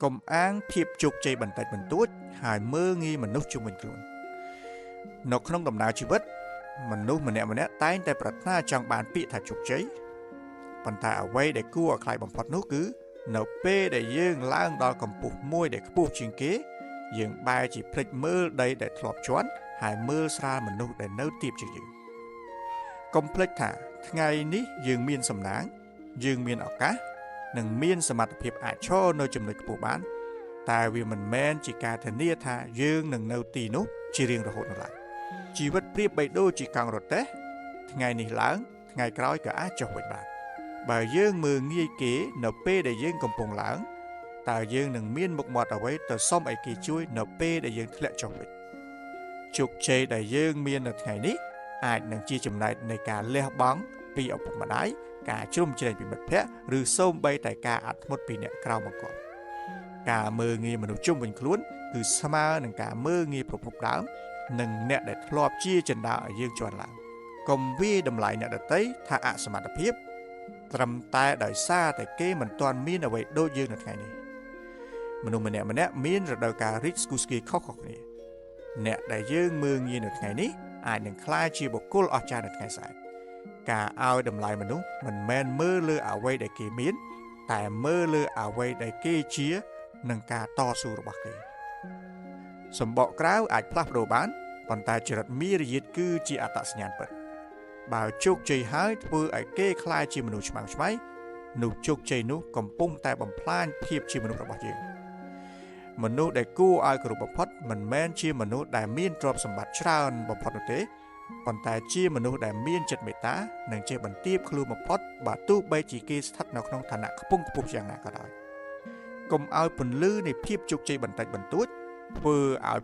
កុំអាងភាពជោគជ័យបន្តិចបន្តួចហើយមើលងាយមនុស្សជុំវិញខ្លួននៅក្នុងដំណើរជីវិតមនុស្សម្នាក់ៗតែងតែប្រាថ្នាចង់បានពាក្យថាជោគជ័យប៉ុន្តែអ្វីដែលគួរឲ្យខ្លាចបំផុតនោះគឺនៅពេលដែលយើងឡើងដល់កម្ពស់មួយដែលខ្ពស់ជាងគេយើងបែរជាភ្លេចមើលដីដែលធ្លាប់ជាន់ហើយមើលស្រាលមនុស្សដែលនៅទាបជាងយើងកុំភ្លេចថាថ្ងៃនេះយើងមានសំណាងយើងមានឱកាសនិងមានសមត្ថភាពអាចឈរនៅចំណុចខ្ពស់បានតែវាមិនមែនជាការធានាថាយើងនឹងនៅទីនោះជារៀងរហូតនោះឡើយជីវិតប្រៀបបីដូចជាកង់រទេះថ្ងៃនេះឡើងថ្ងៃក្រោយក៏អាចចុះវិញបានបើយើងមើលងាយគេនៅពេលដែលយើងកំពុងឡើងតើយើងនឹងមានមុខមាត់អ្វីទៅសុំឲ្យគេជួយនៅពេលដែលយើងធ្លាក់ចុះវិញជោគជ័យដែលយើងមាននៅថ្ងៃនេះអាចនឹងជាចំណែកនៃការលះបង់ពីឪពុកម្ដាយការជ្រុំជ្រែងពីមិត្តភ័ក្តិឬសូម្បីតែការអត់ធ្មត់ពីអ្នកក្រៅមកគាត់ការមើលងាយមនុស្សជុំវិញខ្លួនគឺស្មើនឹងការមើលងាយប្រភពដើមនិងអ្នកដែលធ្លាប់ជាចិន្តាឲ្យយើងជាន់ឡើងកុំវាយតម្លៃអ្នកដទៃថាអសមត្ថភាពត្រឹមតែដោយសារតែគេមិនទាន់មានអ្វីដូចយើងនៅថ្ងៃនេះមនុស្សម្នាក់ៗមានរដូវកាលរីកស្គូស្គីខុសៗគ្នាអ្នកដែលយើងមើលងាយនៅថ្ងៃនេះអាចនឹងក្លាយជាបុគ្គលអស្ចារ្យនៅថ្ងៃស្អែកការឲ្យតម្លៃមនុស្សមិនមែនមើលលើអ្វីដែលគេមានតែមើលលើអ្វីដែលគេជានិងការតស៊ូរបស់គេសម្បកក្រៅអាចផ្លាស់ប្ដូរបានប៉ុន្តែចរិតមារយាទគឺជាអត្តសញ្ញាណពិតបើជោគជ័យហើយធ្វើឲ្យគេក្លាយជាមនុស្សឆ្មាំងឆ្មៃនោះជោគជ័យនោះកំពុងតែបំផ្លាញភាពជាមនុស្សរបស់យើងមនុស្សដែលគួរឲ្យគោរពបំផុតមិនមែនជាមនុស្សដែលមានទ្រព្យសម្បត្តិច្រើនបំផុតនោះទេប៉ុន្តែជាមនុស្សដែលមានចិត្តមេត្តានិងចេះបន្ទាបខ្លួនបំផុតបើទោះបីជាគេស្ថិតនៅក្នុងឋានៈខ្ពង់ខ្ពស់យ៉ាងណាក៏ដោយកុំឲ្យពន្លឺនៃភាពជោគជ័យបន្តិចបន្តួចធ្វើឲ្យ